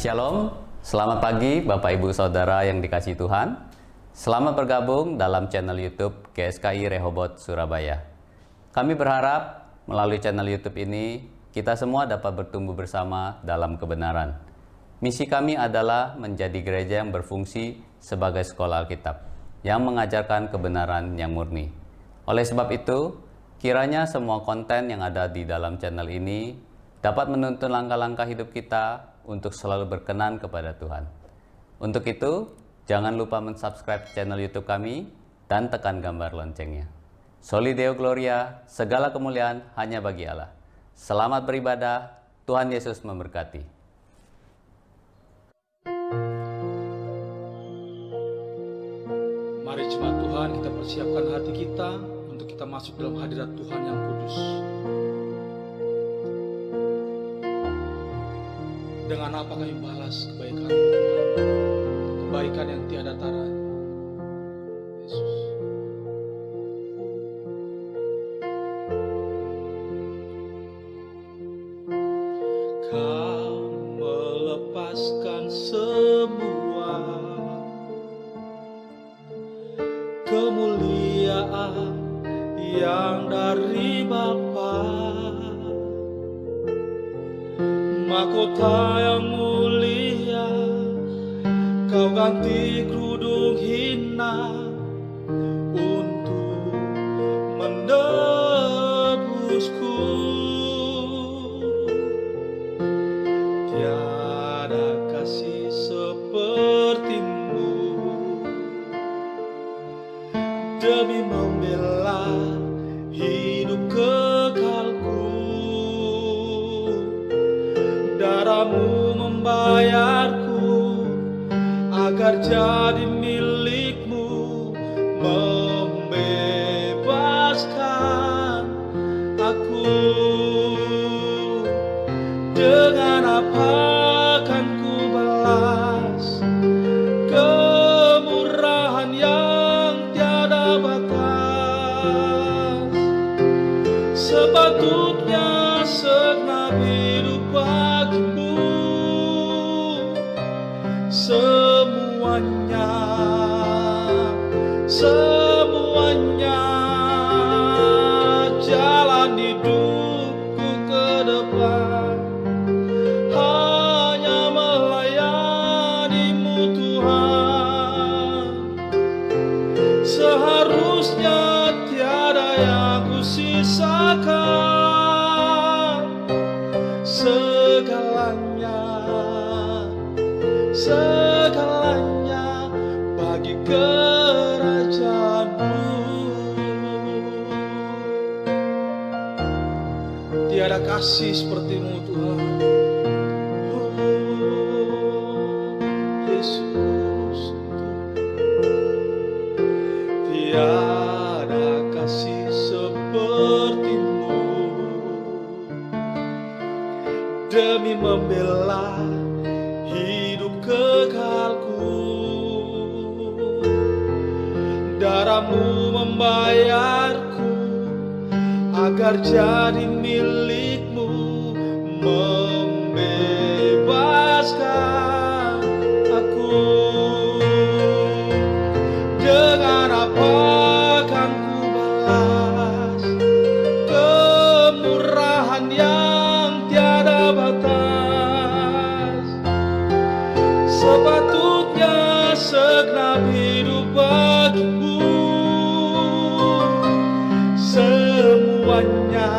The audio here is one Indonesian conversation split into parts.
Shalom, selamat pagi Bapak Ibu Saudara yang dikasihi Tuhan. Selamat bergabung dalam channel YouTube GSKI Rehoboth Surabaya. Kami berharap melalui channel YouTube ini kita semua dapat bertumbuh bersama dalam kebenaran. Misi kami adalah menjadi gereja yang berfungsi sebagai sekolah Alkitab yang mengajarkan kebenaran yang murni. Oleh sebab itu, kiranya semua konten yang ada di dalam channel ini dapat menuntun langkah-langkah hidup kita untuk selalu berkenan kepada Tuhan. Untuk itu, jangan lupa mensubscribe channel YouTube kami dan tekan gambar loncengnya. Soli Deo Gloria, segala kemuliaan hanya bagi Allah. Selamat beribadah, Tuhan Yesus memberkati. Mari jemaat Tuhan, kita persiapkan hati kita untuk kita masuk dalam hadirat Tuhan yang kudus. Dengan apa kami balas kebaikan Tuhan, kebaikan yang tiada tara. Yesus. Kau melepaskan semua kemuliaan yang dari Bapa. Mahkota yang mulia, kau ganti kerudung hina untuk menebusku. Tiada kasih sepertimu, demi membela hidup kekalku. Darahmu membayarku agar jadi milikmu, membebaskan aku. Dengan apa akan ku balas kemurahan yang tiada batas? Sepatutnya segenap hidup bagimu, semuanya jalan hidupku ke depan hanya melayanimu Tuhan. Seharusnya tiada yang kusisakan, segalanya bagi kerajaan-Mu. Tiada kasih seperti-Mu Tuhan. Yesus, tiada kasih seperti-Mu, demi membela hidup kekalku. Darahmu membayarku agar jadi milikmu, membebaskan aku. Dengan apa akan ku balas kemurahan yang tiada batas? Sepatutnya segenap hidup bagimu, semuanya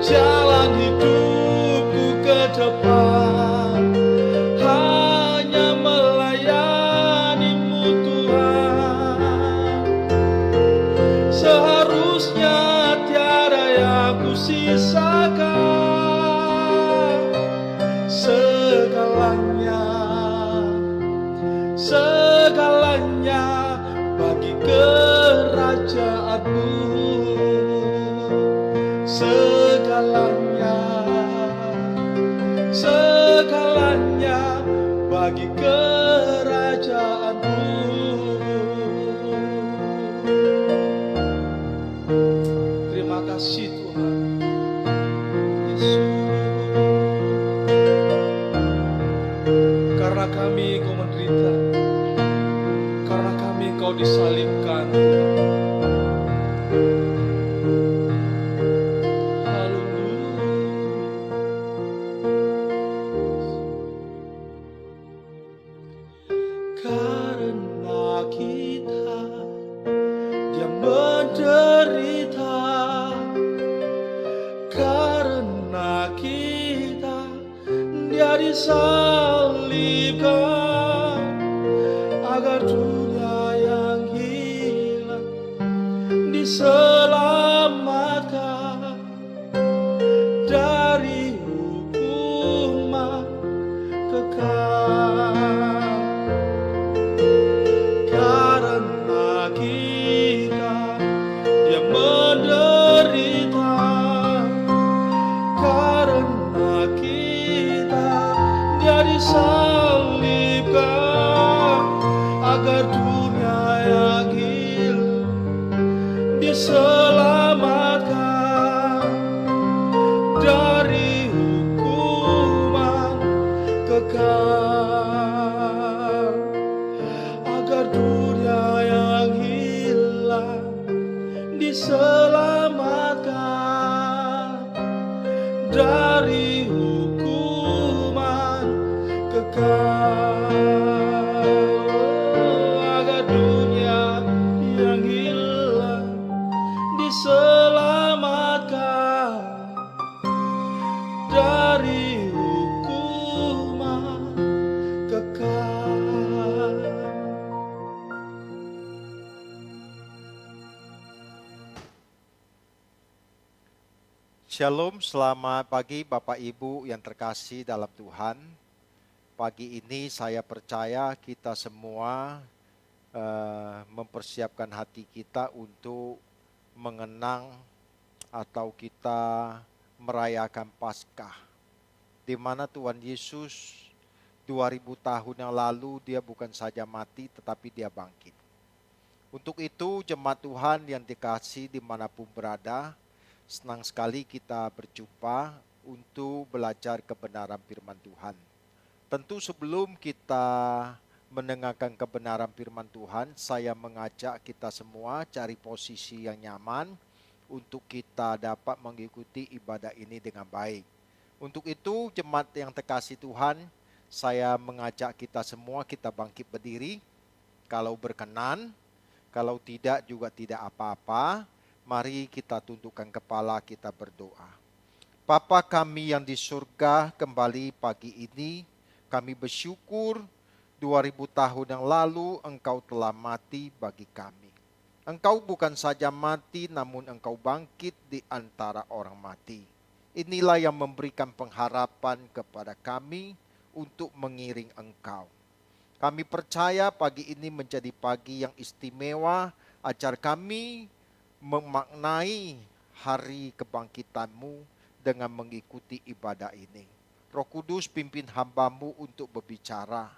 jalan hidupku ke depan hanya melayanimu Tuhan. Seharusnya tiada yang kusisakan, segalanya bagi kerajaan-Mu. Segalanya bagi kerajaan-Mu. Terima kasih Tuhan. Engkau disalibkan, Tuhan. Karena kita Dia menderita, karena kita Dia disalibkan, agar dunia yang hilang diselamatkan dari hukuman kekal. Karena kita Dia menderita, karena kita Dia disalibkan, agar dunia yang hilang diselamatkan dari hukuman kekal. Agar dunia yang hilang diselamatkan dari hukuman kekal. Agar dunia yang hilang diselamatkan dari hukuman kekal. Shalom, selamat pagi Bapak Ibu yang terkasih dalam Tuhan. Pagi ini saya percaya kita semua mempersiapkan hati kita untuk mengenang atau kita merayakan Paskah, di mana Tuhan Yesus 2000 tahun yang lalu Dia bukan saja mati tetapi Dia bangkit. Untuk itu jemaat Tuhan yang dikasihi dimanapun berada, senang sekali kita berjumpa untuk belajar kebenaran firman Tuhan. Tentu sebelum kita mendengarkan kebenaran firman Tuhan, saya mengajak kita semua cari posisi yang nyaman untuk kita dapat mengikuti ibadah ini dengan baik. Untuk itu jemaat yang terkasih Tuhan, saya mengajak kita semua kita bangkit berdiri. Kalau berkenan, kalau tidak juga tidak apa-apa. Mari kita tundukkan kepala, kita berdoa. Bapa kami yang di surga, kembali pagi ini kami bersyukur 2000 tahun yang lalu Engkau telah mati bagi kami. Engkau bukan saja mati, namun Engkau bangkit di antara orang mati. Inilah yang memberikan pengharapan kepada kami untuk mengiring Engkau. Kami percaya pagi ini menjadi pagi yang istimewa, ajar kami memaknai hari kebangkitan-Mu dengan mengikuti ibadah ini. Roh Kudus pimpin hamba-Mu untuk berbicara.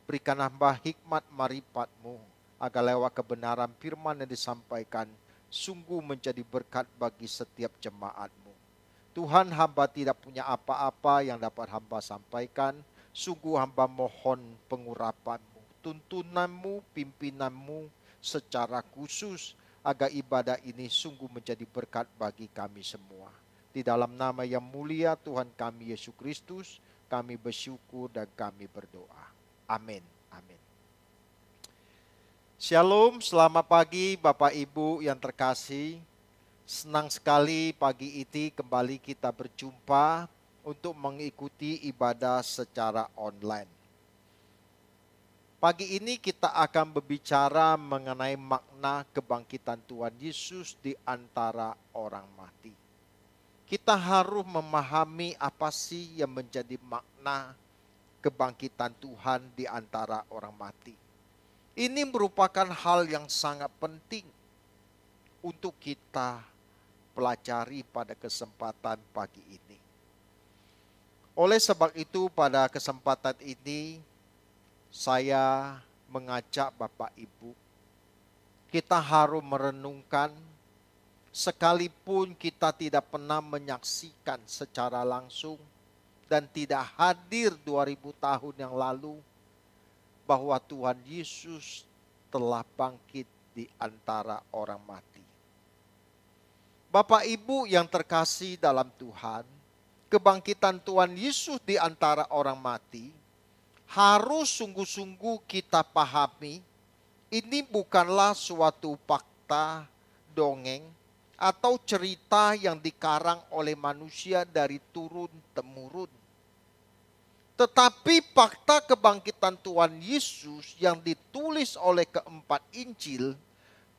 Berikan hamba hikmat marifat-Mu, agar lewat kebenaran firman yang disampaikan sungguh menjadi berkat bagi setiap jemaat-Mu. Tuhan, hamba tidak punya apa-apa yang dapat hamba sampaikan. Sungguh hamba mohon pengurapan-Mu, tuntunan-Mu, pimpinan-Mu secara khusus, agar ibadah ini sungguh menjadi berkat bagi kami semua. Di dalam nama yang mulia Tuhan kami Yesus Kristus, kami bersyukur dan kami berdoa. Amin. Amin. Shalom, selamat pagi Bapak Ibu yang terkasih. Senang sekali pagi ini kembali kita berjumpa untuk mengikuti ibadah secara online. Pagi ini kita akan berbicara mengenai makna kebangkitan Tuhan Yesus di antara orang mati. Kita harus memahami apa sih yang menjadi makna kebangkitan Tuhan di antara orang mati. Ini merupakan hal yang sangat penting untuk kita pelajari pada kesempatan pagi ini. Oleh sebab itu pada kesempatan ini saya mengajak Bapak Ibu, kita harus merenungkan, sekalipun kita tidak pernah menyaksikan secara langsung dan tidak hadir 2000 tahun yang lalu, bahwa Tuhan Yesus telah bangkit di antara orang mati. Bapak Ibu yang terkasih dalam Tuhan, kebangkitan Tuhan Yesus di antara orang mati harus sungguh-sungguh kita pahami. Ini bukanlah suatu fakta, dongeng, atau cerita yang dikarang oleh manusia dari turun-temurun. Tetapi fakta kebangkitan Tuhan Yesus yang ditulis oleh keempat Injil,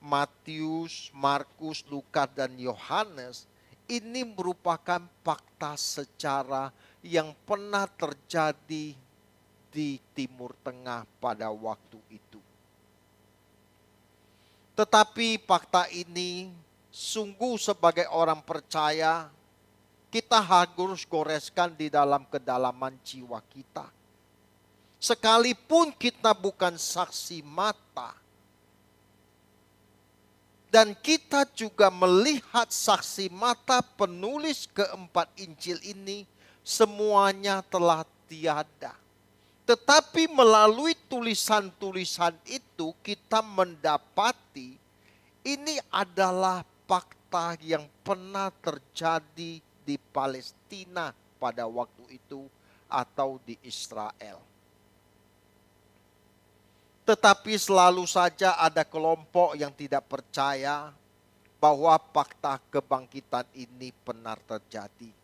Matius, Markus, Lukas, dan Yohanes, ini merupakan fakta sejarah yang pernah terjadi di Timur Tengah pada waktu itu. Tetapi fakta ini sungguh sebagai orang percaya, kita harus goreskan di dalam kedalaman jiwa kita. Sekalipun kita bukan saksi mata, dan kita juga melihat saksi mata penulis keempat Injil ini, semuanya telah tiada. Tetapi melalui tulisan-tulisan itu kita mendapati ini adalah fakta yang pernah terjadi di Palestina pada waktu itu atau di Israel. Tetapi selalu saja ada kelompok yang tidak percaya bahwa fakta kebangkitan ini benar terjadi.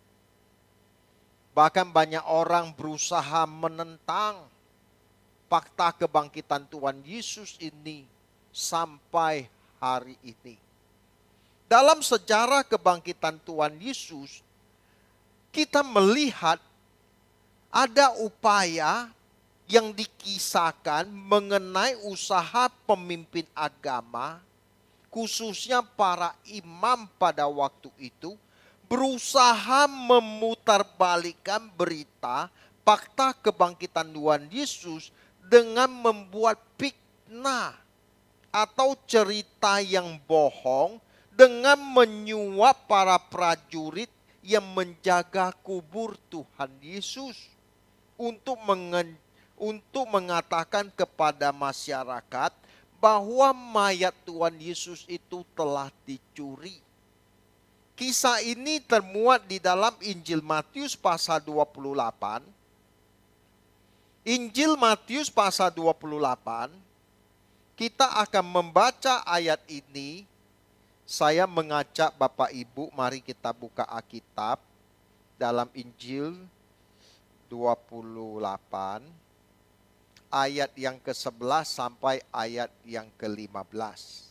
Bahkan banyak orang berusaha menentang fakta kebangkitan Tuhan Yesus ini sampai hari ini. Dalam sejarah kebangkitan Tuhan Yesus, kita melihat ada upaya yang dikisahkan mengenai usaha pemimpin agama, khususnya para imam pada waktu itu, berusaha memutarbalikkan berita fakta kebangkitan Tuhan Yesus dengan membuat fitnah atau cerita yang bohong dengan menyuap para prajurit yang menjaga kubur Tuhan Yesus untuk mengatakan kepada masyarakat bahwa mayat Tuhan Yesus itu telah dicuri. Kisah ini termuat di dalam Injil Matius pasal 28. Injil Matius pasal 28, kita akan membaca ayat ini. Saya mengajak Bapak Ibu, mari kita buka Alkitab dalam Injil 28, ayat yang ke-11 sampai ayat yang ke-15.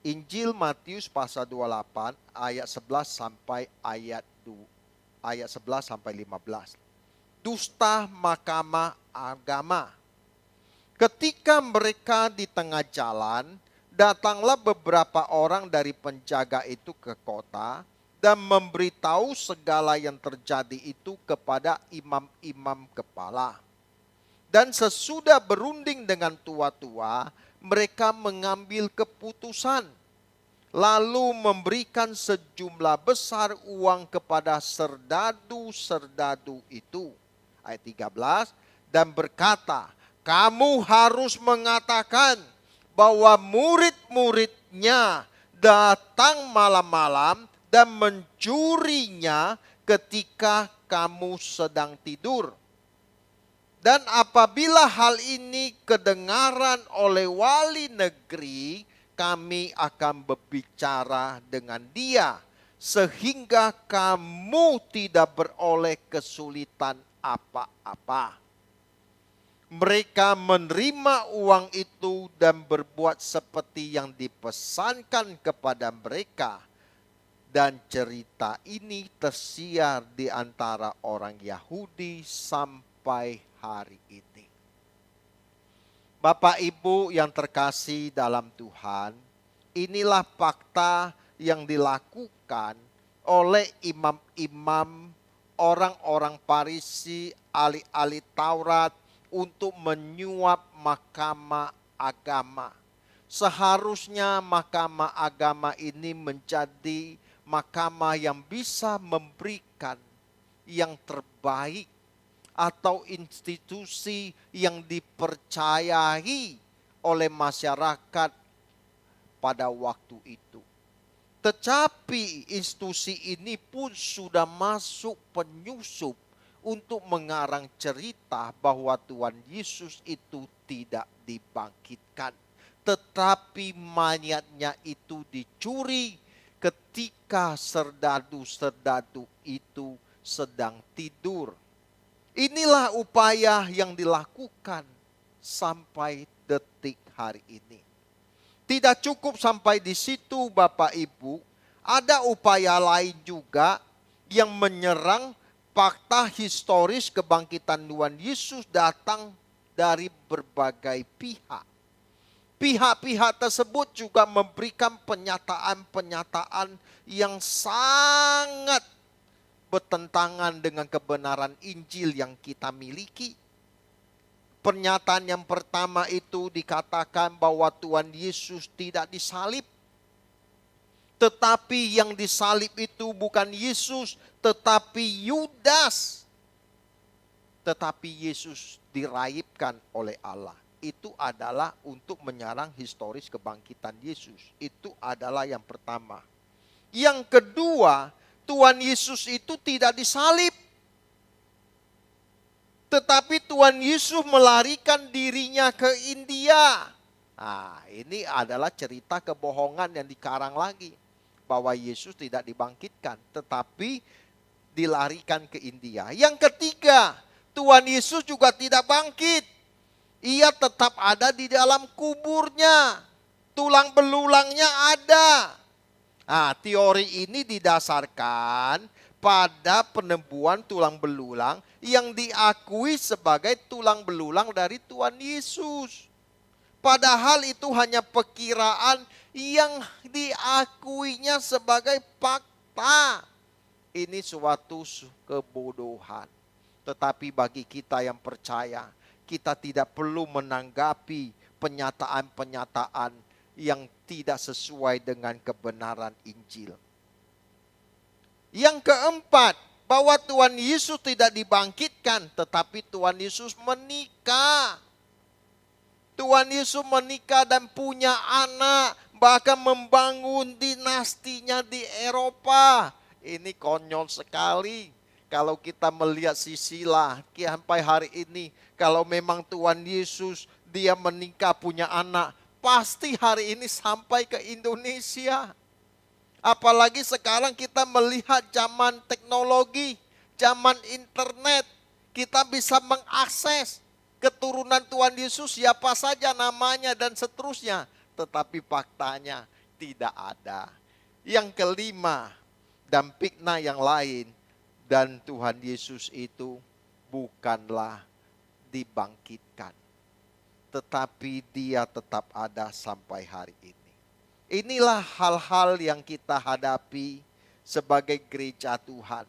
Injil Matius pasal 28 ayat 11 sampai ayat 11 sampai 15. Dusta mahkamah agama. Ketika mereka di tengah jalan, datanglah beberapa orang dari penjaga itu ke kota dan memberitahu segala yang terjadi itu kepada imam-imam kepala. Dan sesudah berunding dengan tua-tua, mereka mengambil keputusan, lalu memberikan sejumlah besar uang kepada serdadu-serdadu itu. Ayat 13, dan berkata, kamu harus mengatakan bahwa murid-muridnya datang malam-malam dan mencurinya ketika kamu sedang tidur. Dan apabila hal ini kedengaran oleh wali negeri, kami akan berbicara dengan dia, sehingga kamu tidak beroleh kesulitan apa-apa. Mereka menerima uang itu dan berbuat seperti yang dipesankan kepada mereka. Dan cerita ini tersiar di antara orang Yahudi sampai hari ini. Bapak Ibu yang terkasih dalam Tuhan, inilah fakta yang dilakukan oleh imam-imam, orang-orang Farisi, ahli-ahli Taurat untuk menyuap mahkamah agama. Seharusnya mahkamah agama ini menjadi mahkamah yang bisa memberikan yang terbaik atau institusi yang dipercayai oleh masyarakat pada waktu itu. Tetapi institusi ini pun sudah masuk penyusup untuk mengarang cerita bahwa Tuhan Yesus itu tidak dibangkitkan. Tetapi mayatnya itu dicuri ketika serdadu-serdadu itu sedang tidur. Inilah upaya yang dilakukan sampai detik hari ini. Tidak cukup sampai di situ Bapak Ibu, ada upaya lain juga yang menyerang fakta historis kebangkitan Tuhan Yesus datang dari berbagai pihak. Pihak-pihak tersebut juga memberikan pernyataan-pernyataan yang sangat bertentangan dengan kebenaran Injil yang kita miliki. Pernyataan yang pertama itu dikatakan bahwa Tuhan Yesus tidak disalib. Tetapi yang disalib itu bukan Yesus, tetapi Yudas. Tetapi Yesus diraibkan oleh Allah. Itu adalah untuk menyerang historis kebangkitan Yesus. Itu adalah yang pertama. Yang kedua, Tuhan Yesus itu tidak disalib. Tetapi Tuhan Yesus melarikan dirinya ke India. Nah, ini adalah cerita kebohongan yang dikarang lagi. Bahwa Yesus tidak dibangkitkan, tetapi dilarikan ke India. Yang ketiga, Tuhan Yesus juga tidak bangkit. Ia tetap ada di dalam kuburnya. Tulang belulangnya ada. Nah, teori ini didasarkan pada penemuan tulang belulang yang diakui sebagai tulang belulang dari Tuhan Yesus. Padahal itu hanya perkiraan yang diakuinya sebagai fakta. Ini suatu kebodohan. Tetapi bagi kita yang percaya, kita tidak perlu menanggapi pernyataan-pernyataan yang tidak sesuai dengan kebenaran Injil. Yang keempat, bahwa Tuhan Yesus tidak dibangkitkan, tetapi Tuhan Yesus menikah. Tuhan Yesus menikah dan punya anak, bahkan membangun dinastinya di Eropa. Ini konyol sekali. Kalau kita melihat silsilah sampai hari ini, kalau memang Tuhan Yesus dia menikah punya anak, pasti hari ini sampai ke Indonesia. Apalagi sekarang kita melihat zaman teknologi, zaman internet, kita bisa mengakses keturunan Tuhan Yesus siapa saja namanya dan seterusnya. Tetapi faktanya tidak ada. Yang kelima, dan fitnah yang lain, dan Tuhan Yesus itu bukanlah dibangkitkan. Tetapi dia tetap ada sampai hari ini. Inilah hal-hal yang kita hadapi sebagai gereja Tuhan.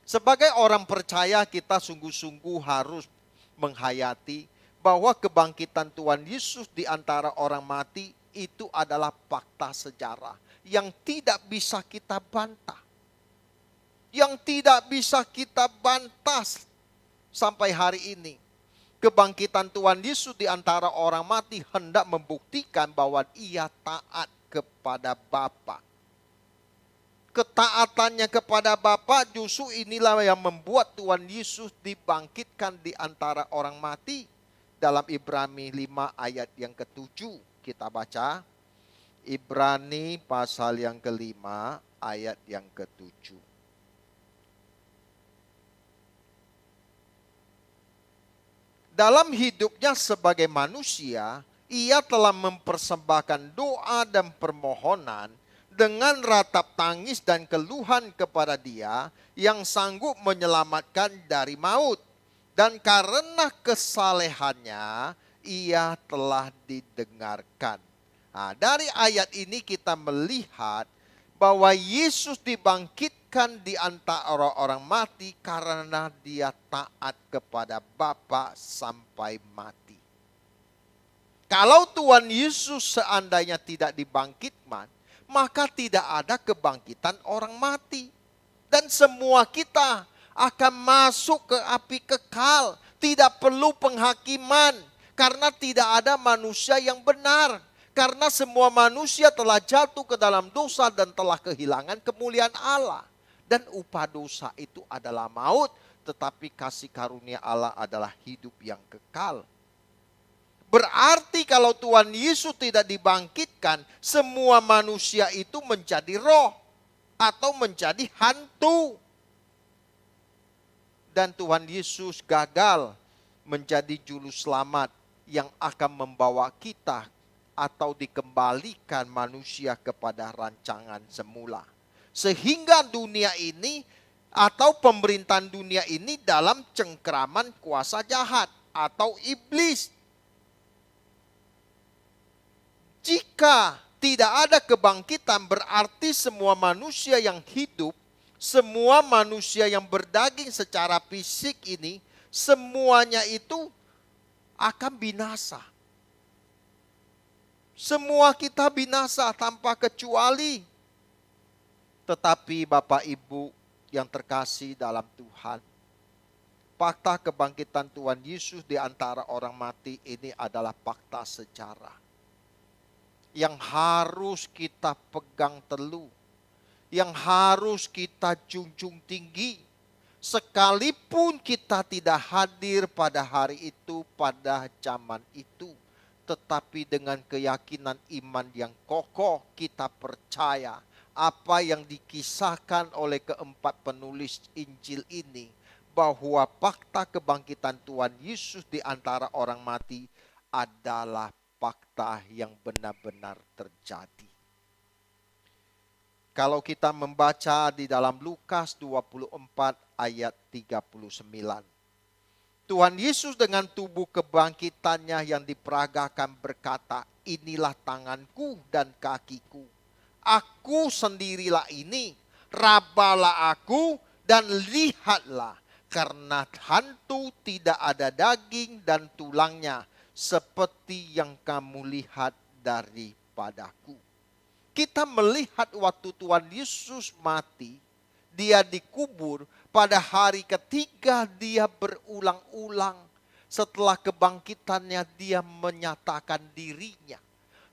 Sebagai orang percaya kita sungguh-sungguh harus menghayati bahwa kebangkitan Tuhan Yesus di antara orang mati itu adalah fakta sejarah yang tidak bisa kita bantah. Yang tidak bisa kita bantah sampai hari ini. Kebangkitan Tuhan Yesus di antara orang mati hendak membuktikan bahwa ia taat kepada Bapa. Ketaatannya kepada Bapa justru inilah yang membuat Tuhan Yesus dibangkitkan di antara orang mati. Dalam Ibrani 5 ayat yang ke-7 kita baca. Ibrani pasal yang ke-5 ayat yang ke-7. Dalam hidupnya sebagai manusia, ia telah mempersembahkan doa dan permohonan dengan ratap tangis dan keluhan kepada Dia yang sanggup menyelamatkan dari maut. Dan karena kesalehannya, ia telah didengarkan. Nah, dari ayat ini kita melihat bahwa Yesus dibangkitkan di antara orang mati karena dia taat kepada Bapa sampai mati. Kalau Tuhan Yesus seandainya tidak dibangkitkan, maka tidak ada kebangkitan orang mati. Dan semua kita akan masuk ke api kekal. Tidak perlu penghakiman. Karena tidak ada manusia yang benar. Karena semua manusia telah jatuh ke dalam dosa dan telah kehilangan kemuliaan Allah. Dan upah dosa itu adalah maut, tetapi kasih karunia Allah adalah hidup yang kekal. Berarti kalau Tuhan Yesus tidak dibangkitkan, semua manusia itu menjadi roh atau menjadi hantu. Dan Tuhan Yesus gagal menjadi juru selamat yang akan membawa kita atau dikembalikan manusia kepada rancangan semula. Sehingga dunia ini atau pemerintahan dunia ini dalam cengkraman kuasa jahat atau iblis. Jika tidak ada kebangkitan, berarti semua manusia yang hidup, semua manusia yang berdaging secara fisik ini, semuanya itu akan binasa. Semua kita binasa tanpa kecuali. Tetapi Bapak Ibu yang terkasih dalam Tuhan, fakta kebangkitan Tuhan Yesus di antara orang mati ini adalah fakta sejarah yang harus kita pegang teguh, yang harus kita junjung tinggi. Sekalipun kita tidak hadir pada hari itu, pada zaman itu, tetapi dengan keyakinan iman yang kokoh kita percaya apa yang dikisahkan oleh keempat penulis Injil ini, bahwa fakta kebangkitan Tuhan Yesus di antara orang mati adalah fakta yang benar-benar terjadi. Kalau kita membaca di dalam Lukas 24 ayat 39. Tuhan Yesus dengan tubuh kebangkitannya yang diperagakan berkata, inilah tanganku dan kakiku. Aku sendirilah ini, rabalah aku dan lihatlah. Karena hantu tidak ada daging dan tulangnya, seperti yang kamu lihat daripadaku. Kita melihat waktu Tuhan Yesus mati, dia dikubur, pada hari ketiga dia berulang-ulang. Setelah kebangkitannya dia menyatakan dirinya,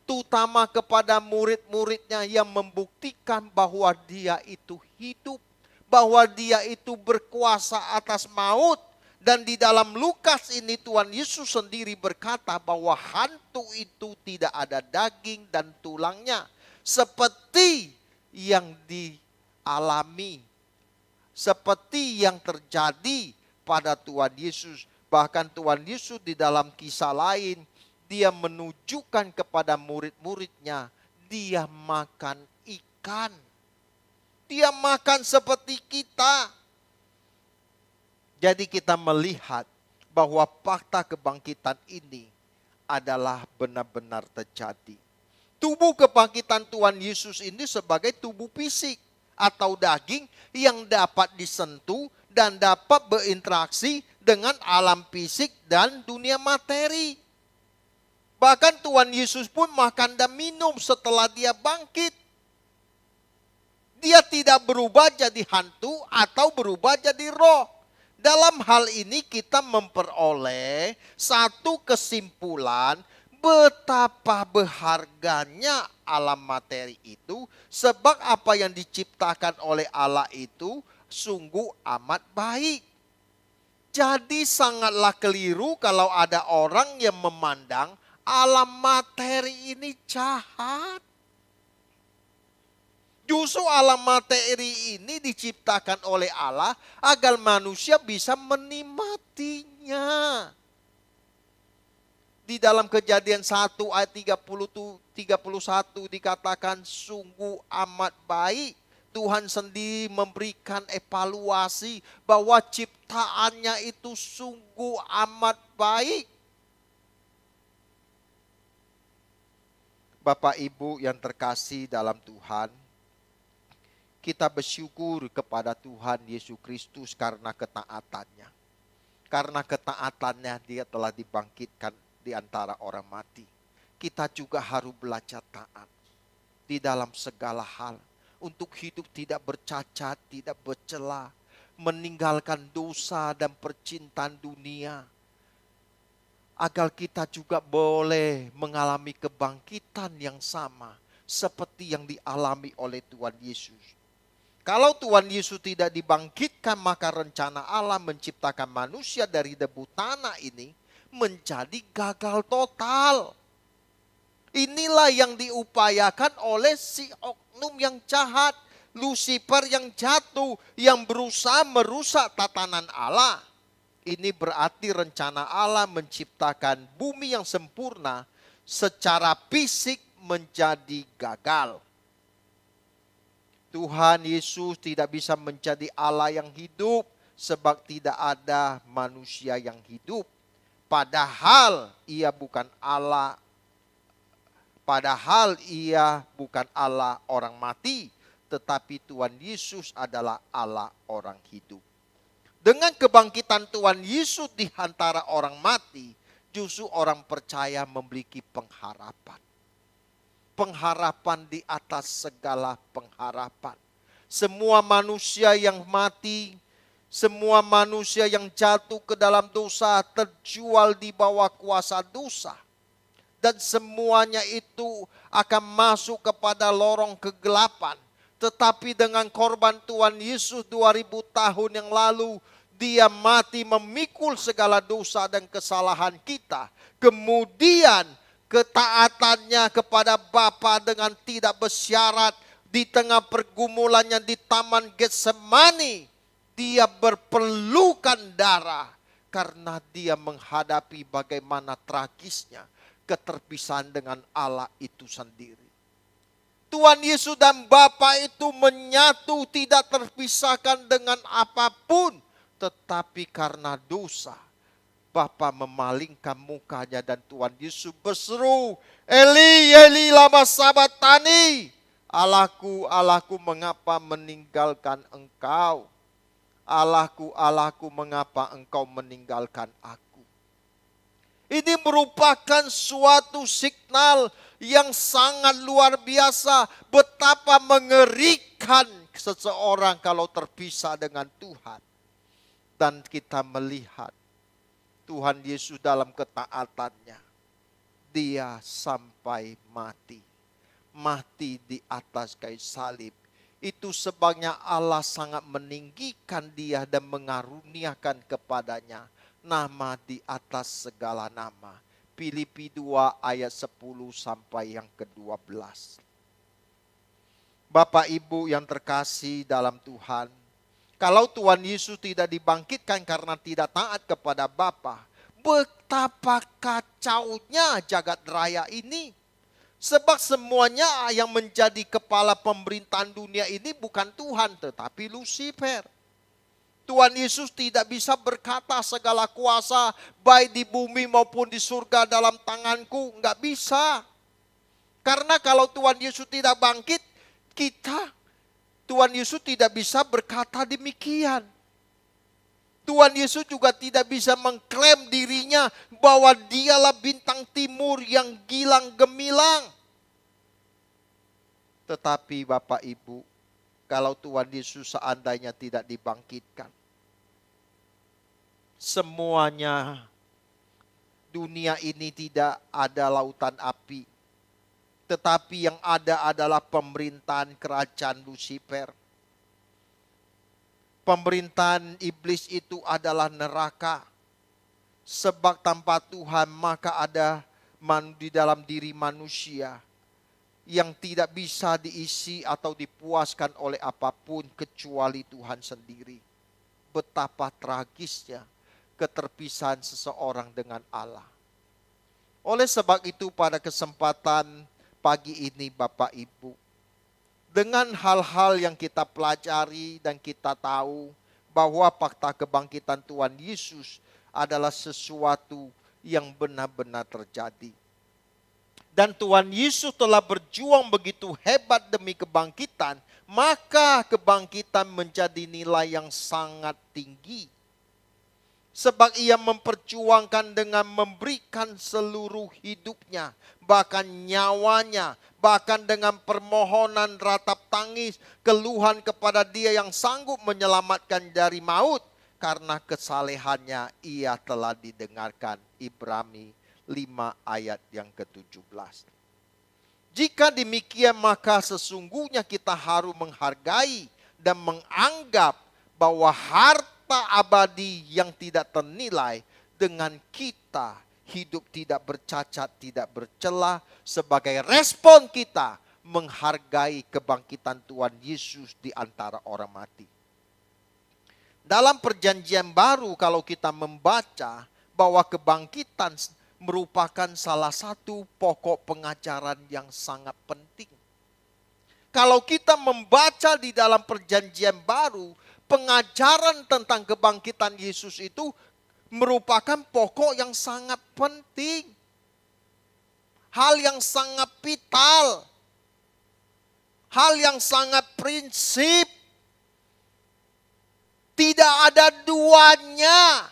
terutama kepada murid-muridnya, yang membuktikan bahwa dia itu hidup, bahwa dia itu berkuasa atas maut. Dan di dalam Lukas ini Tuhan Yesus sendiri berkata bahwa hantu itu tidak ada daging dan tulangnya. Seperti yang dialami, seperti yang terjadi pada Tuhan Yesus. Bahkan Tuhan Yesus di dalam kisah lain, dia menunjukkan kepada murid-muridnya, dia makan ikan. Dia makan seperti kita. Jadi kita melihat bahwa fakta kebangkitan ini adalah benar-benar terjadi. Tubuh kebangkitan Tuhan Yesus ini sebagai tubuh fisik atau daging yang dapat disentuh dan dapat berinteraksi dengan alam fisik dan dunia materi. Bahkan Tuhan Yesus pun makan dan minum setelah dia bangkit. Dia tidak berubah jadi hantu atau berubah jadi roh. Dalam hal ini kita memperoleh satu kesimpulan betapa berharganya alam materi itu, sebab apa yang diciptakan oleh Allah itu sungguh amat baik. Jadi sangatlah keliru kalau ada orang yang memandang alam materi ini jahat. Justru alam materi ini diciptakan oleh Allah agar manusia bisa menikmatinya. Di dalam Kejadian 1 ayat 31 dikatakan sungguh amat baik. Tuhan sendiri memberikan evaluasi bahwa ciptaannya itu sungguh amat baik. Bapak Ibu yang terkasih dalam Tuhan, kita bersyukur kepada Tuhan Yesus Kristus karena ketaatannya. Karena ketaatannya dia telah dibangkitkan di antara orang mati. Kita juga harus belajar taat di dalam segala hal. Untuk hidup tidak bercacat, tidak bercela. Meninggalkan dosa dan percintaan dunia. agar kita juga boleh mengalami kebangkitan yang sama seperti yang dialami oleh Tuhan Yesus. Kalau Tuhan Yesus tidak dibangkitkan, maka rencana Allah menciptakan manusia dari debu tanah ini menjadi gagal total. Inilah yang diupayakan oleh si oknum yang jahat, Lucifer yang jatuh, yang berusaha merusak tatanan Allah. Ini berarti rencana Allah menciptakan bumi yang sempurna secara fisik menjadi gagal. Tuhan Yesus tidak bisa menjadi Allah yang hidup sebab tidak ada manusia yang hidup. Padahal ia bukan Allah orang mati, tetapi Tuhan Yesus adalah Allah orang hidup. Dengan kebangkitan Tuhan Yesus di antara orang mati, justru orang percaya memiliki pengharapan. Pengharapan di atas segala pengharapan. Semua manusia yang mati, semua manusia yang jatuh ke dalam dosa, terjual di bawah kuasa dosa. Dan semuanya itu akan masuk kepada lorong kegelapan. Tetapi dengan korban Tuhan Yesus 2000 tahun yang lalu, dia mati memikul segala dosa dan kesalahan kita. Kemudian ketaatannya kepada Bapa dengan tidak bersyarat di tengah pergumulannya di Taman Getsemani, dia berpelukan darah karena dia menghadapi bagaimana tragisnya keterpisahan dengan Allah itu sendiri. Tuhan Yesus dan Bapa itu menyatu, tidak terpisahkan dengan apapun. Tetapi karena dosa, Bapa memalingkan mukanya dan Tuhan Yesus berseru, Eli, Eli lama sabatani. Allahku, Allahku, mengapa meninggalkan engkau? Allahku, Allahku, mengapa engkau meninggalkan aku? Ini merupakan suatu signal yang sangat luar biasa. Betapa mengerikan seseorang kalau terpisah dengan Tuhan. Dan kita melihat Tuhan Yesus dalam ketaatannya. Dia sampai mati. Mati di atas kayu salib. Itu sebabnya Allah sangat meninggikan dia dan mengaruniakan kepadanya nama di atas segala nama. Filipi 2 ayat 10 sampai yang ke-12. Bapak Ibu yang terkasih dalam Tuhan, kalau Tuhan Yesus tidak dibangkitkan karena tidak taat kepada Bapa, betapa kacaunya jagat raya ini. Sebab semuanya yang menjadi kepala pemerintahan dunia ini bukan Tuhan, tetapi Lucifer. Tuhan Yesus tidak bisa berkata segala kuasa baik di bumi maupun di surga dalam tanganku. Enggak bisa. Karena kalau Tuhan Yesus tidak bangkit, Tuhan Yesus tidak bisa berkata demikian. Tuhan Yesus juga tidak bisa mengklaim dirinya bahwa dialah bintang timur yang gilang gemilang. Tetapi Bapak Ibu, kalau Tuhan Yesus seandainya tidak dibangkitkan, semuanya dunia ini tidak ada lautan api. Tetapi yang ada adalah pemerintahan kerajaan Lucifer. Pemerintahan iblis itu adalah neraka. Sebab tanpa Tuhan maka ada di dalam diri manusia yang tidak bisa diisi atau dipuaskan oleh apapun kecuali Tuhan sendiri. Betapa tragisnya keterpisahan seseorang dengan Allah. Oleh sebab itu pada kesempatan pagi ini Bapak Ibu, dengan hal-hal yang kita pelajari dan kita tahu bahwa fakta kebangkitan Tuhan Yesus adalah sesuatu yang benar-benar terjadi. Dan Tuhan Yesus telah berjuang begitu hebat demi kebangkitan, maka kebangkitan menjadi nilai yang sangat tinggi. Sebab ia memperjuangkan dengan memberikan seluruh hidupnya, bahkan nyawanya, bahkan dengan permohonan ratap tangis, keluhan kepada Dia yang sanggup menyelamatkan dari maut. Karena kesalehannya ia telah didengarkan, Ibrani 5 ayat yang ke-17. Jika demikian maka sesungguhnya kita harus menghargai dan menganggap bahwa harta abadi yang tidak ternilai dengan kita hidup tidak bercacat, tidak bercela sebagai respon kita menghargai kebangkitan Tuhan Yesus di antara orang mati. Dalam perjanjian baru kalau kita membaca bahwa kebangkitan merupakan salah satu pokok pengajaran yang sangat penting. Kalau kita membaca di dalam perjanjian baru, pengajaran tentang kebangkitan Yesus itu merupakan pokok yang sangat penting. Hal yang sangat vital. Hal yang sangat prinsip. Tidak ada duanya.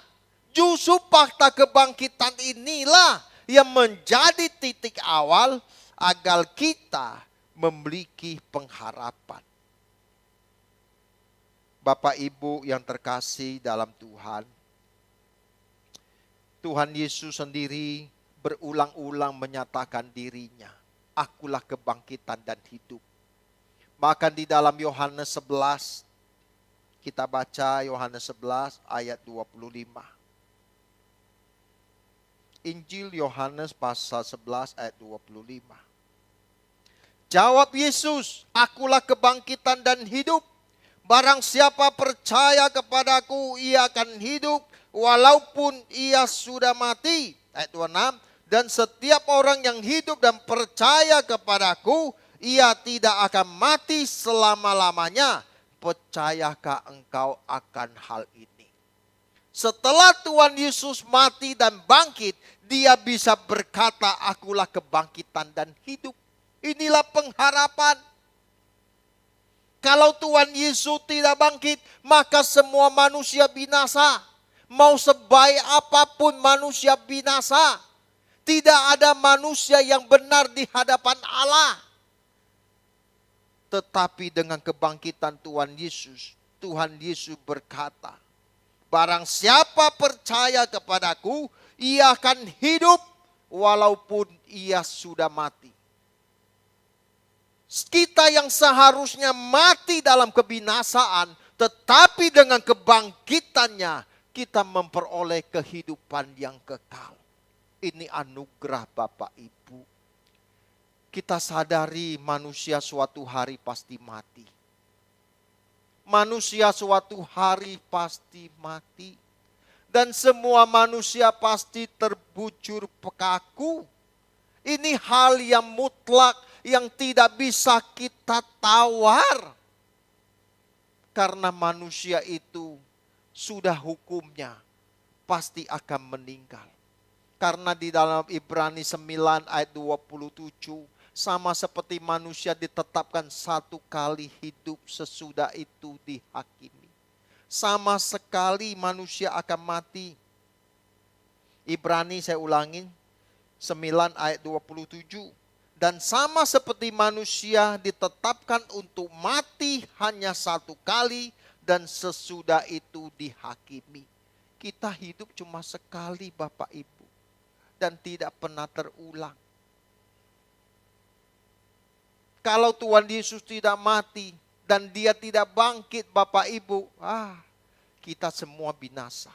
Justru fakta kebangkitan inilah yang menjadi titik awal agar kita memiliki pengharapan. Bapak Ibu yang terkasih dalam Tuhan, Tuhan Yesus sendiri berulang-ulang menyatakan dirinya, akulah kebangkitan dan hidup. Bahkan di dalam Yohanes 11, kita baca Yohanes 11 ayat 25. Injil Yohanes pasal 11 ayat 25. Jawab Yesus, akulah kebangkitan dan hidup. Barang siapa percaya kepadaku, ia akan hidup walaupun ia sudah mati. Ayat 26. Dan setiap orang yang hidup dan percaya kepadaku, ia tidak akan mati selama-lamanya. Percayakah engkau akan hal ini? Setelah Tuhan Yesus mati dan bangkit, dia bisa berkata, akulah kebangkitan dan hidup. Inilah pengharapan. Kalau Tuhan Yesus tidak bangkit, maka semua manusia binasa. Mau sebaik apapun manusia binasa. Tidak ada manusia yang benar di hadapan Allah. Tetapi dengan kebangkitan Tuhan Yesus berkata, barang siapa percaya kepadaku, ia akan hidup walaupun ia sudah mati. Kita yang seharusnya mati dalam kebinasaan, tetapi dengan kebangkitannya kita memperoleh kehidupan yang kekal. Ini anugerah Bapak Ibu. Kita sadari manusia suatu hari pasti mati. Manusia suatu hari pasti mati. Dan semua manusia pasti terbujur pekaku. Ini hal yang mutlak yang tidak bisa kita tawar. Karena manusia itu sudah hukumnya pasti akan meninggal. Karena di dalam Ibrani 9 ayat 27, sama seperti manusia ditetapkan satu kali hidup, sesudah itu dihakimi. Sama sekali manusia akan mati. Ibrani saya ulangin 9 ayat 27. Dan sama seperti manusia ditetapkan untuk mati hanya satu kali dan sesudah itu dihakimi. Kita hidup cuma sekali Bapak Ibu dan tidak pernah terulang. Kalau Tuhan Yesus tidak mati dan dia tidak bangkit Bapak Ibu, kita semua binasa.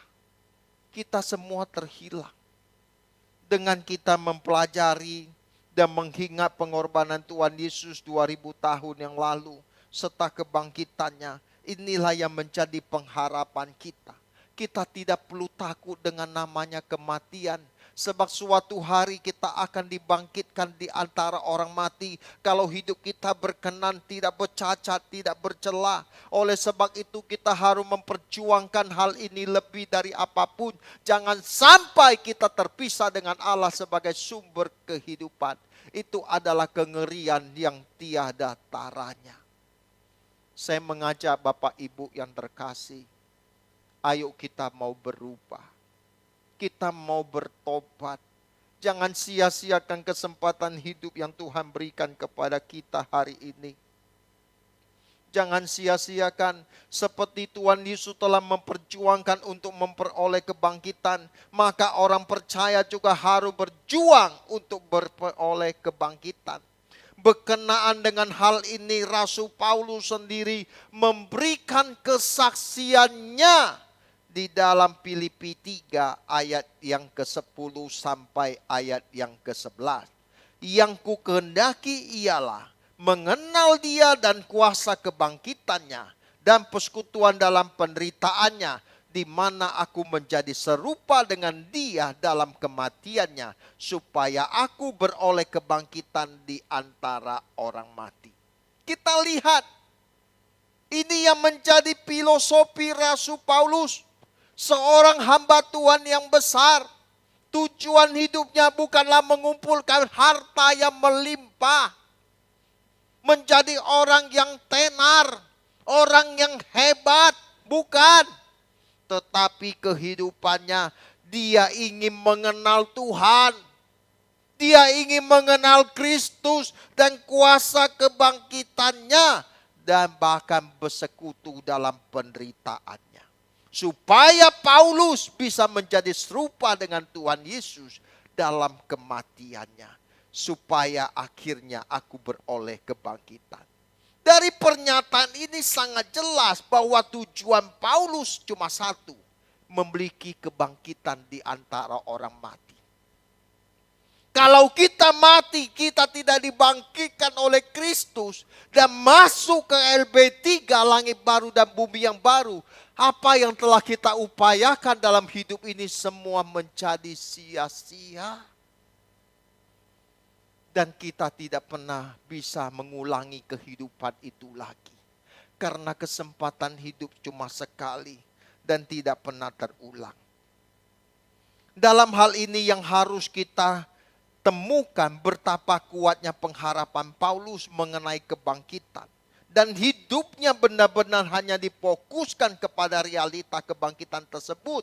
Kita semua terhilang. Dengan kita mempelajari dan mengingat pengorbanan Tuhan Yesus 2000 tahun yang lalu serta kebangkitannya, inilah yang menjadi pengharapan kita. Kita tidak perlu takut dengan namanya kematian. Sebab suatu hari kita akan dibangkitkan di antara orang mati. Kalau hidup kita berkenan, tidak bercacat, tidak bercela. Oleh sebab itu kita harus memperjuangkan hal ini lebih dari apapun. Jangan sampai kita terpisah dengan Allah sebagai sumber kehidupan. Itu adalah kengerian yang tiada taranya. Saya mengajak Bapak Ibu yang terkasih. Ayo kita mau berubah. Kita mau bertobat. Jangan sia-siakan kesempatan hidup yang Tuhan berikan kepada kita hari ini. Jangan sia-siakan seperti Tuhan Yesus telah memperjuangkan untuk memperoleh kebangkitan. Maka orang percaya juga harus berjuang untuk memperoleh kebangkitan. Berkenaan dengan hal ini Rasul Paulus sendiri memberikan kesaksiannya di dalam Filipi 3 ayat yang ke-10 sampai ayat yang ke-11. Yang ku kehendaki ialah mengenal Dia dan kuasa kebangkitannya dan persekutuan dalam penderitaannya, di mana aku menjadi serupa dengan Dia dalam kematiannya, supaya aku beroleh kebangkitan di antara orang mati. Kita lihat, ini yang menjadi filosofi Rasul Paulus, seorang hamba Tuhan yang besar. Tujuan hidupnya bukanlah mengumpulkan harta yang melimpah, menjadi orang yang tenar, orang yang hebat, bukan. Tetapi kehidupannya dia ingin mengenal Tuhan. Dia ingin mengenal Kristus dan kuasa kebangkitannya. Dan bahkan bersekutu dalam penderitaannya. Supaya Paulus bisa menjadi serupa dengan Tuhan Yesus dalam kematiannya. Supaya akhirnya aku beroleh kebangkitan. Dari pernyataan ini sangat jelas bahwa tujuan Paulus cuma satu. Memiliki kebangkitan di antara orang mati. Kalau kita mati, kita tidak dibangkitkan oleh Kristus. Dan masuk ke LB3, langit baru dan bumi yang baru. Apa yang telah kita upayakan dalam hidup ini semua menjadi sia-sia. Dan kita tidak pernah bisa mengulangi kehidupan itu lagi. Karena kesempatan hidup cuma sekali dan tidak pernah terulang. Dalam hal ini yang harus kita temukan betapa kuatnya pengharapan Paulus mengenai kebangkitan. Dan hidupnya benar-benar hanya difokuskan kepada realita kebangkitan tersebut.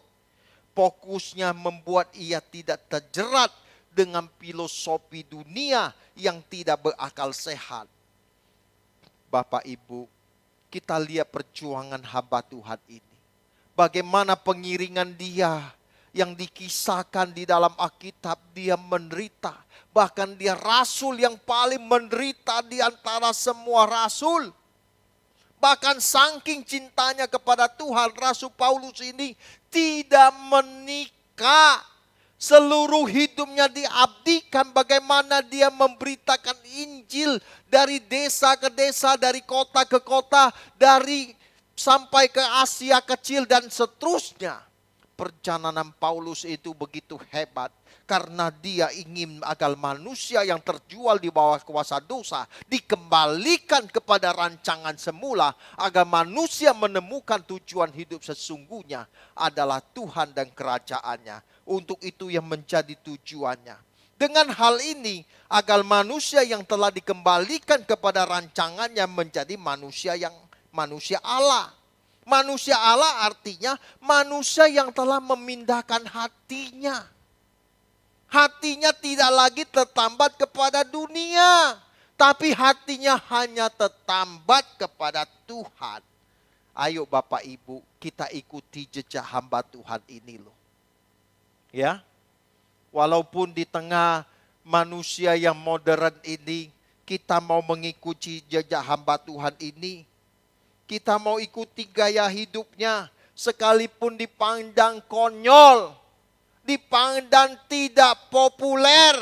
Fokusnya membuat ia tidak terjerat dengan filosofi dunia yang tidak berakal sehat. Bapak Ibu, kita lihat perjuangan hamba Tuhan ini. Bagaimana pengiringan dia yang dikisahkan di dalam Alkitab, dia menderita. Bahkan dia rasul yang paling menderita di antara semua rasul. Bahkan saking cintanya kepada Tuhan, Rasul Paulus ini tidak menikah. Seluruh hidupnya diabdikan bagaimana dia memberitakan Injil dari desa ke desa, dari kota ke kota, dari sampai ke Asia kecil dan seterusnya. Perjalanan Paulus itu begitu hebat karena dia ingin agar manusia yang terjual di bawah kuasa dosa dikembalikan kepada rancangan semula, agar manusia menemukan tujuan hidup sesungguhnya adalah Tuhan dan kerajaannya. Untuk itu yang menjadi tujuannya. Dengan hal ini agar manusia yang telah dikembalikan kepada rancangannya menjadi manusia Allah. Manusia Allah artinya manusia yang telah memindahkan hatinya. Hatinya tidak lagi tertambat kepada dunia, tapi hatinya hanya tertambat kepada Tuhan. Ayo Bapak Ibu, kita ikuti jejak hamba Tuhan ini loh. Ya, walaupun di tengah manusia yang modern ini, kita mau mengikuti jejak hamba Tuhan ini. Kita mau ikuti gaya hidupnya, sekalipun dipandang konyol, dipandang tidak populer.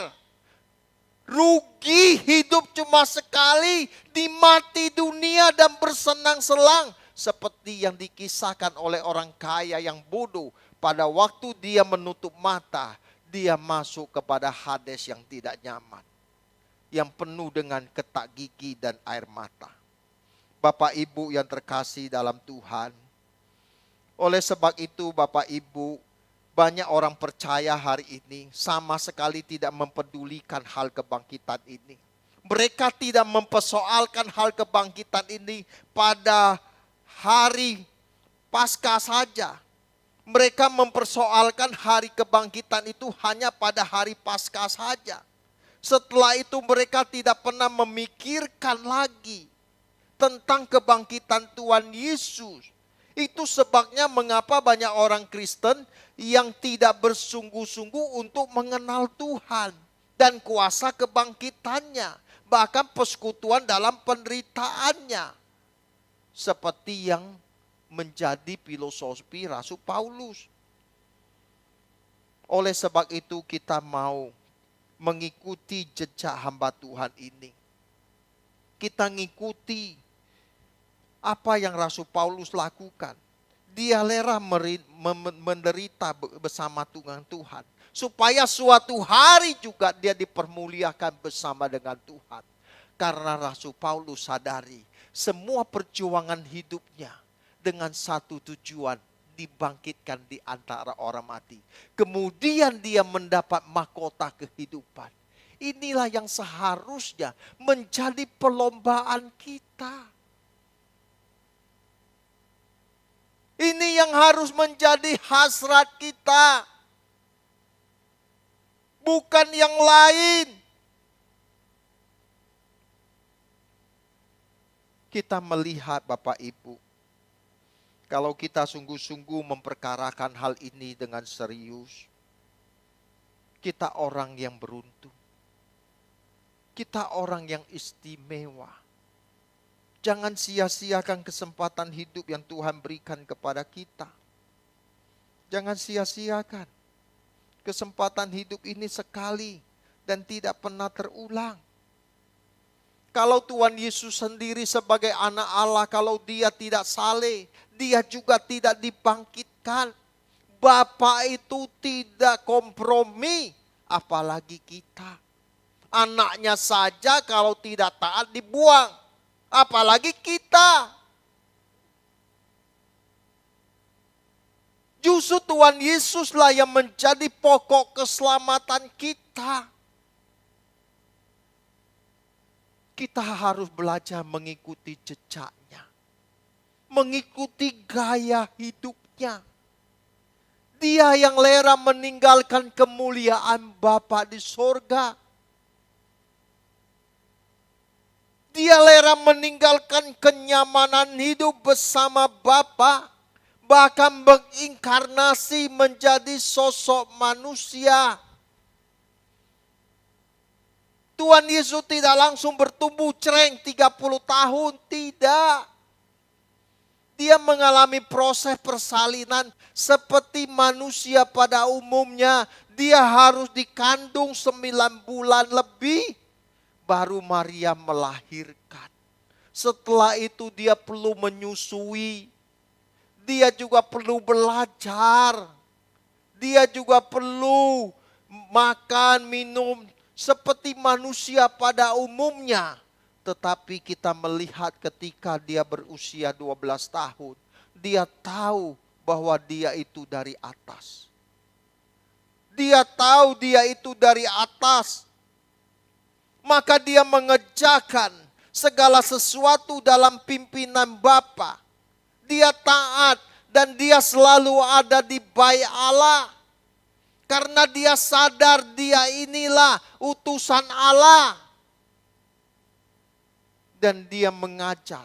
Rugi hidup cuma sekali, dimati dunia dan bersenang-senang. Seperti yang dikisahkan oleh orang kaya yang bodoh. Pada waktu dia menutup mata, dia masuk kepada Hades yang tidak nyaman. Yang penuh dengan ketak gigi dan air mata. Bapak Ibu yang terkasih dalam Tuhan. Oleh sebab itu Bapak Ibu, banyak orang percaya hari ini sama sekali tidak mempedulikan hal kebangkitan ini. Mereka tidak mempersoalkan hal kebangkitan ini pada hari Paskah saja. Mereka mempersoalkan hari kebangkitan itu hanya pada hari Paskah saja. Setelah itu mereka tidak pernah memikirkan lagi tentang kebangkitan Tuhan Yesus. Itu sebabnya mengapa banyak orang Kristen yang tidak bersungguh-sungguh untuk mengenal Tuhan dan kuasa kebangkitannya, bahkan persekutuan dalam penderitaannya. Seperti yang menjadi filosofi Rasul Paulus. Oleh sebab itu kita mau mengikuti jejak hamba Tuhan ini. Kita ngikuti apa yang Rasul Paulus lakukan. Dia rela menderita bersama Tuhan. Supaya suatu hari juga dia dipermuliakan bersama dengan Tuhan. Karena Rasul Paulus sadari semua perjuangan hidupnya dengan satu tujuan, dibangkitkan di antara orang mati. Kemudian dia mendapat mahkota kehidupan. Inilah yang seharusnya menjadi perlombaan kita. Ini yang harus menjadi hasrat kita. Bukan yang lain. Kita melihat Bapak Ibu, kalau kita sungguh-sungguh memperkarakan hal ini dengan serius, kita orang yang beruntung. Kita orang yang istimewa. Jangan sia-siakan kesempatan hidup yang Tuhan berikan kepada kita. Jangan sia-siakan. Kesempatan hidup ini sekali dan tidak pernah terulang. Kalau Tuhan Yesus sendiri sebagai anak Allah, kalau dia tidak saleh, dia juga tidak dibangkitkan. Bapa itu tidak kompromi, apalagi kita. Anaknya saja kalau tidak taat dibuang, apalagi kita. Justru Tuhan Yesuslah yang menjadi pokok keselamatan kita. Kita harus belajar mengikuti jejaknya. Mengikuti gaya hidupnya. Dia yang rela meninggalkan kemuliaan Bapa di sorga. Dia rela meninggalkan kenyamanan hidup bersama Bapa, bahkan menginkarnasi menjadi sosok manusia. Tuhan Yesus tidak langsung bertumbuh cereng 30 tahun, tidak. Dia mengalami proses persalinan seperti manusia pada umumnya. Dia harus dikandung 9 bulan lebih. Baru Maria melahirkan. Setelah itu dia perlu menyusui. Dia juga perlu belajar. Dia juga perlu makan, minum seperti manusia pada umumnya. Tetapi kita melihat ketika dia berusia 12 tahun. Dia tahu bahwa dia itu dari atas. Dia tahu dia itu dari atas. Maka dia mengerjakan segala sesuatu dalam pimpinan Bapa. Dia taat dan dia selalu ada di bait Allah. Karena dia sadar dia inilah utusan Allah. Dan dia mengajar.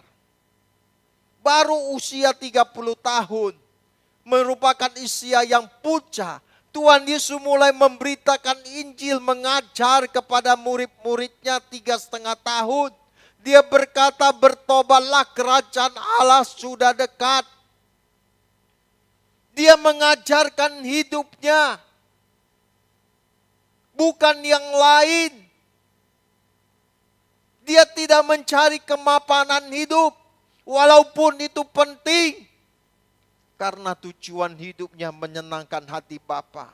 Baru usia 30 tahun. Merupakan usia yang puncak. Tuhan Yesus mulai memberitakan Injil, mengajar kepada murid-muridnya 3,5 tahun. Dia berkata, bertobatlah, kerajaan Allah sudah dekat. Dia mengajarkan hidupnya, bukan yang lain. Dia tidak mencari kemapanan hidup, walaupun itu penting. Karena tujuan hidupnya menyenangkan hati Bapa.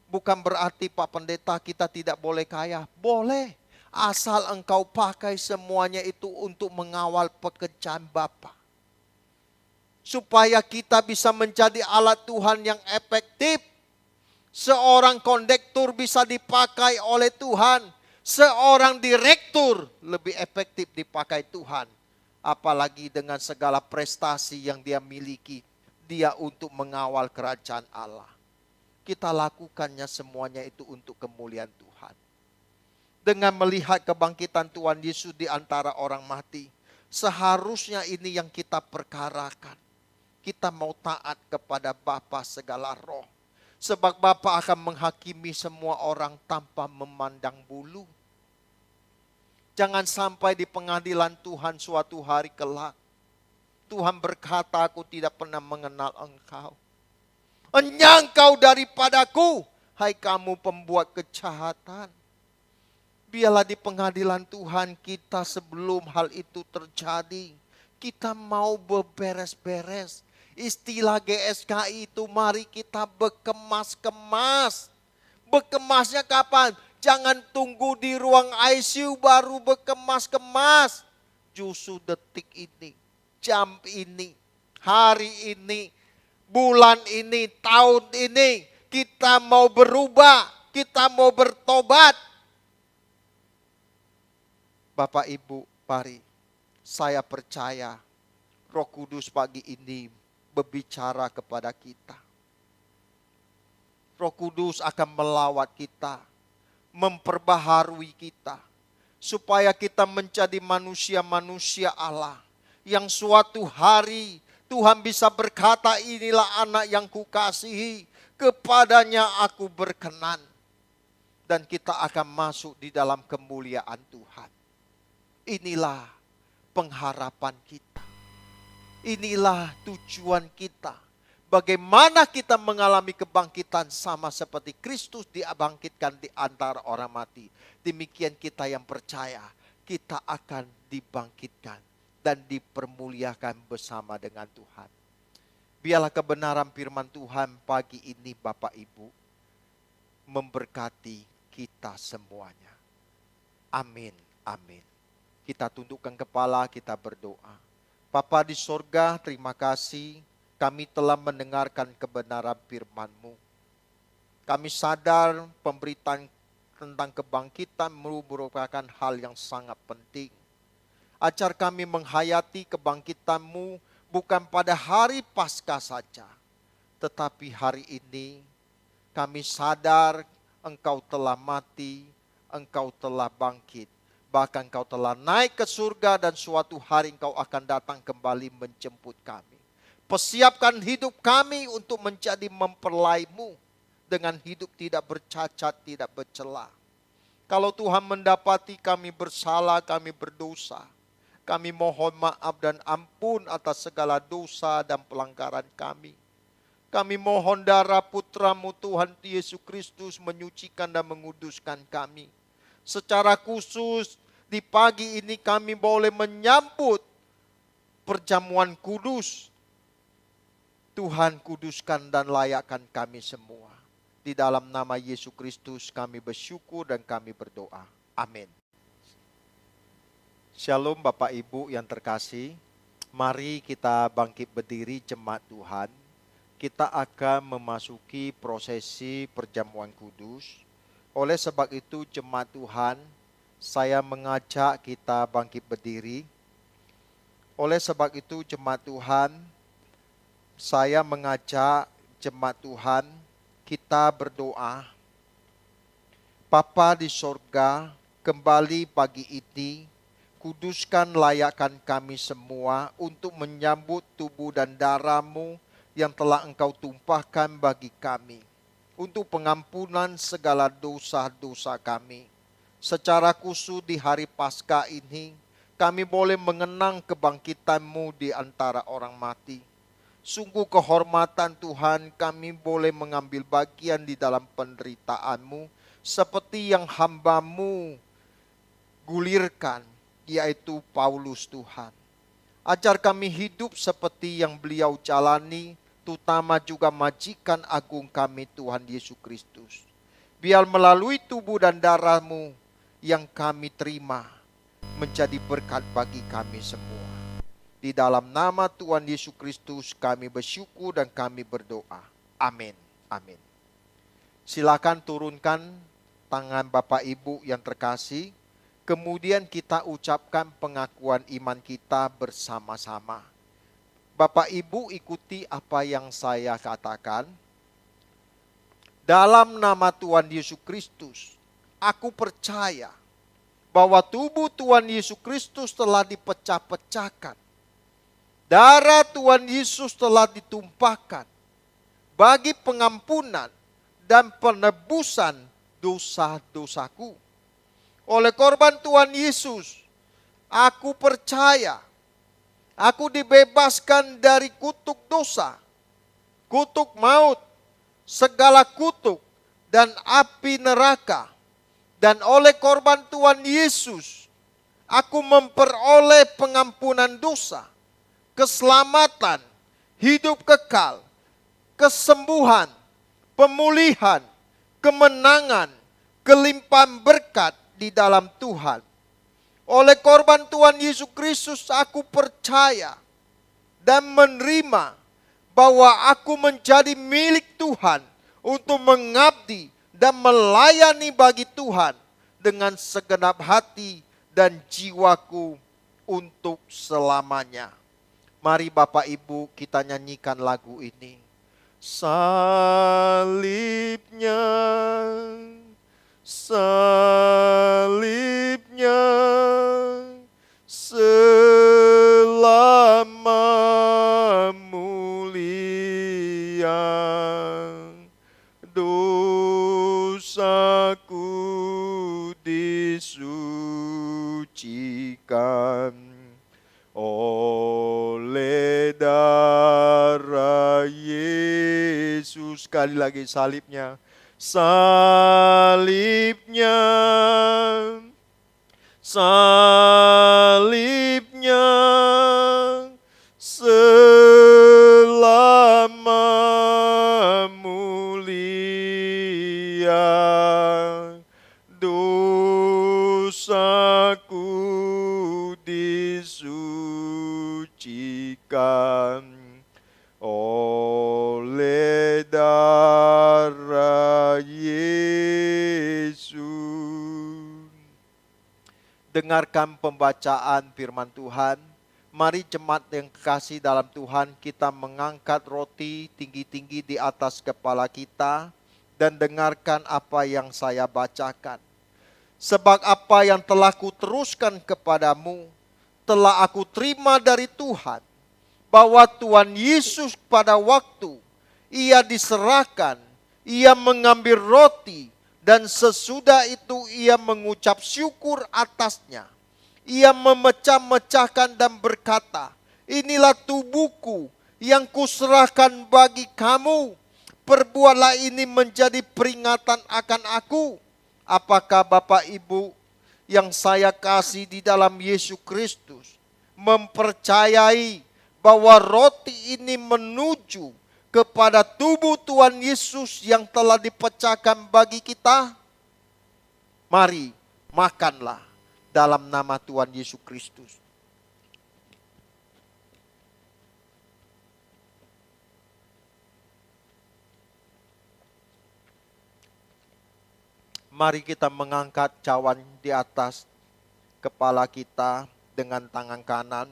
Bukan berarti Pak Pendeta kita tidak boleh kaya. Boleh. Asal engkau pakai semuanya itu untuk mengawal pekerjaan Bapa. Supaya kita bisa menjadi alat Tuhan yang efektif. Seorang kondektur bisa dipakai oleh Tuhan. Seorang direktur lebih efektif dipakai Tuhan. Apalagi dengan segala prestasi yang dia miliki. Dia untuk mengawal kerajaan Allah. Kita lakukannya semuanya itu untuk kemuliaan Tuhan. Dengan melihat kebangkitan Tuhan Yesus di antara orang mati. Seharusnya ini yang kita perkarakan. Kita mau taat kepada Bapa segala roh. Sebab Bapa akan menghakimi semua orang tanpa memandang bulu. Jangan sampai di pengadilan Tuhan suatu hari kelak, Tuhan berkata, aku tidak pernah mengenal engkau. Enyang kau daripadaku, hai kamu pembuat kejahatan. Biarlah di pengadilan Tuhan kita sebelum hal itu terjadi, kita mau beberes-beres. Istilah GSKI itu mari kita bekemas-kemas. Bekemasnya kapan? Jangan tunggu di ruang ICU baru bekemas-kemas. Justru detik ini, jam ini, hari ini, bulan ini, tahun ini, kita mau berubah, kita mau bertobat. Bapak Ibu, mari saya percaya Roh Kudus pagi ini berbicara kepada kita. Roh Kudus akan melawat kita, memperbaharui kita, supaya kita menjadi manusia-manusia Allah, yang suatu hari Tuhan bisa berkata, inilah anak yang kukasihi, kepadanya aku berkenan. Dan kita akan masuk di dalam kemuliaan Tuhan. Inilah pengharapan kita. Inilah tujuan kita. Bagaimana kita mengalami kebangkitan sama seperti Kristus dibangkitkan di antara orang mati. Demikian kita yang percaya, kita akan dibangkitkan dan dipermuliakan bersama dengan Tuhan. Biarlah kebenaran firman Tuhan pagi ini Bapak Ibu memberkati kita semuanya. Amin, amin. Kita tundukkan kepala, kita berdoa. Bapa di sorga, terima kasih kami telah mendengarkan kebenaran firman-Mu. Kami sadar pemberitaan tentang kebangkitan merupakan hal yang sangat penting. Ajar kami menghayati kebangkitan-Mu bukan pada hari Paskah saja, tetapi hari ini kami sadar Engkau telah mati, Engkau telah bangkit. Bahkan Engkau telah naik ke surga dan suatu hari Engkau akan datang kembali menjemput kami. Persiapkan hidup kami untuk menjadi mempelai-Mu dengan hidup tidak bercacat, tidak bercela. Kalau Tuhan mendapati kami bersalah, kami berdosa, kami mohon maaf dan ampun atas segala dosa dan pelanggaran kami. Kami mohon darah putra-Mu Tuhan Yesus Kristus menyucikan dan menguduskan kami. Secara khusus di pagi ini kami boleh menyambut perjamuan kudus. Tuhan kuduskan dan layakkan kami semua. Di dalam nama Yesus Kristus kami bersyukur dan kami berdoa. Amin. Shalom Bapak Ibu yang terkasih. Mari kita bangkit berdiri jemaat Tuhan. Kita akan memasuki prosesi perjamuan kudus. Oleh sebab itu jemaat Tuhan, saya mengajak kita bangkit berdiri. Oleh sebab itu jemaat Tuhan, saya mengajak jemaat Tuhan kita berdoa. Bapa di sorga, kembali pagi ini, kuduskan layakkan kami semua untuk menyambut tubuh dan darah-Mu yang telah Engkau tumpahkan bagi kami, untuk pengampunan segala dosa-dosa kami. Secara khusus di hari Paskah ini, kami boleh mengenang kebangkitan-Mu di antara orang mati. Sungguh kehormatan Tuhan, kami boleh mengambil bagian di dalam penderitaan-Mu, seperti yang hamba-Mu gulirkan, yaitu Paulus Tuhan. Ajar kami hidup seperti yang beliau jalani, terutama juga majikan agung kami Tuhan Yesus Kristus. Biar melalui tubuh dan darah-Mu yang kami terima menjadi berkat bagi kami semua. Di dalam nama Tuhan Yesus Kristus kami bersyukur dan kami berdoa. Amin. Amin. Silakan turunkan tangan Bapak Ibu yang terkasih. Kemudian kita ucapkan pengakuan iman kita bersama-sama. Bapak Ibu ikuti apa yang saya katakan. Dalam nama Tuhan Yesus Kristus, aku percaya bahwa tubuh Tuhan Yesus Kristus telah dipecah-pecahkan. Darah Tuhan Yesus telah ditumpahkan bagi pengampunan dan penebusan dosa-dosaku. Oleh korban Tuhan Yesus, aku percaya, aku dibebaskan dari kutuk dosa, kutuk maut, segala kutuk, dan api neraka. Dan oleh korban Tuhan Yesus, aku memperoleh pengampunan dosa, keselamatan, hidup kekal, kesembuhan, pemulihan, kemenangan, kelimpahan berkat di dalam Tuhan. Oleh korban Tuhan Yesus Kristus aku percaya dan menerima bahwa aku menjadi milik Tuhan untuk mengabdi dan melayani bagi Tuhan dengan segenap hati dan jiwaku untuk selamanya. Mari Bapak Ibu kita nyanyikan lagu ini. Salibnya, salibnya, selama mulia, dosaku disucikan oleh darah Yesus. Sekali lagi salibnya, salibnya, salibnya, selama mulia, dosaku disucikan oleh darah Yesus. Dengarkan pembacaan firman Tuhan. Mari jemaat yang kekasih dalam Tuhan, kita mengangkat roti tinggi-tinggi di atas kepala kita dan dengarkan apa yang saya bacakan. Sebab apa yang telah kuteruskan kepadamu, telah aku terima dari Tuhan, bahwa Tuhan Yesus pada waktu Ia diserahkan, Ia mengambil roti, dan sesudah itu Ia mengucap syukur atasnya. Ia memecah-mecahkan dan berkata, inilah tubuhku yang kuserahkan bagi kamu. Perbuatlah ini menjadi peringatan akan aku. Apakah Bapak Ibu yang saya kasih di dalam Yesus Kristus mempercayai bahwa roti ini menuju kepada tubuh Tuhan Yesus yang telah dipecahkan bagi kita? Mari makanlah dalam nama Tuhan Yesus Kristus. Mari kita mengangkat cawan di atas kepala kita dengan tangan kanan.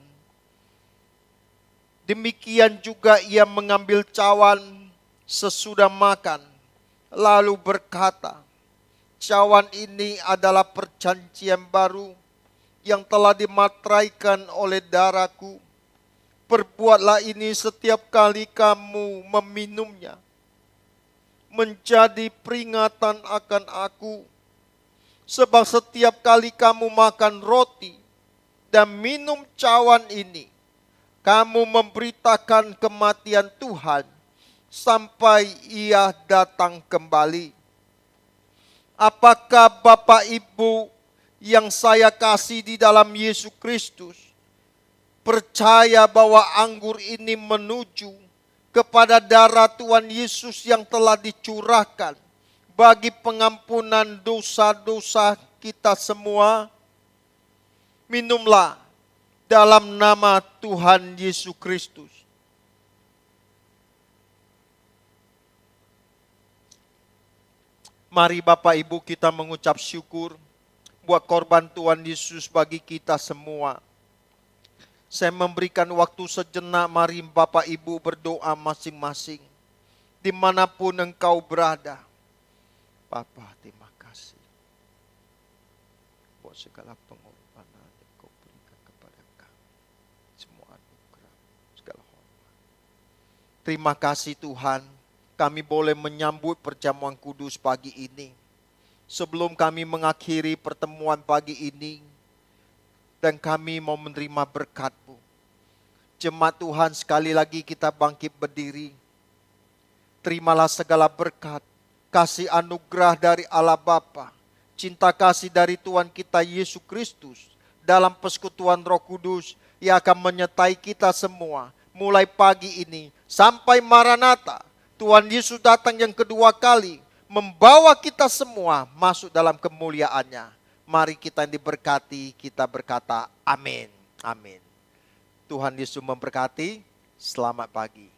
Demikian juga ia mengambil cawan sesudah makan, lalu berkata, cawan ini adalah perjanjian baru yang telah dimateraikan oleh darahku. Perbuatlah ini setiap kali kamu meminumnya, menjadi peringatan akan aku. Sebab setiap kali kamu makan roti dan minum cawan ini, kamu memberitakan kematian Tuhan sampai Ia datang kembali. Apakah Bapak Ibu yang saya kasih di dalam Yesus Kristus percaya bahwa anggur ini menuju kepada darah Tuhan Yesus yang telah dicurahkan bagi pengampunan dosa-dosa kita semua? Minumlah dalam nama Tuhan Yesus Kristus. Mari Bapak Ibu kita mengucap syukur buat korban Tuhan Yesus bagi kita semua. Saya memberikan waktu sejenak, mari Bapak Ibu berdoa masing-masing. Dimanapun engkau berada. Bapa, terima kasih. segala pengorbanan yang Kau berikan kepada kami. Semua anugerah, segala hormat. Terima kasih Tuhan, kami boleh menyambut perjamuan kudus pagi ini. Sebelum kami mengakhiri pertemuan pagi ini, dan kami mau menerima berkat-Mu. Jemaat Tuhan, sekali lagi kita bangkit berdiri. Terimalah segala berkat, kasih anugerah dari Allah Bapa, cinta kasih dari Tuhan kita Yesus Kristus, dalam persekutuan Roh Kudus yang akan menyertai kita semua, mulai pagi ini sampai Maranatha. Tuhan Yesus datang yang kedua kali, membawa kita semua masuk dalam kemuliaannya. Mari kita yang diberkati, kita berkata amin. Amin. Tuhan Yesus memberkati. Selamat pagi.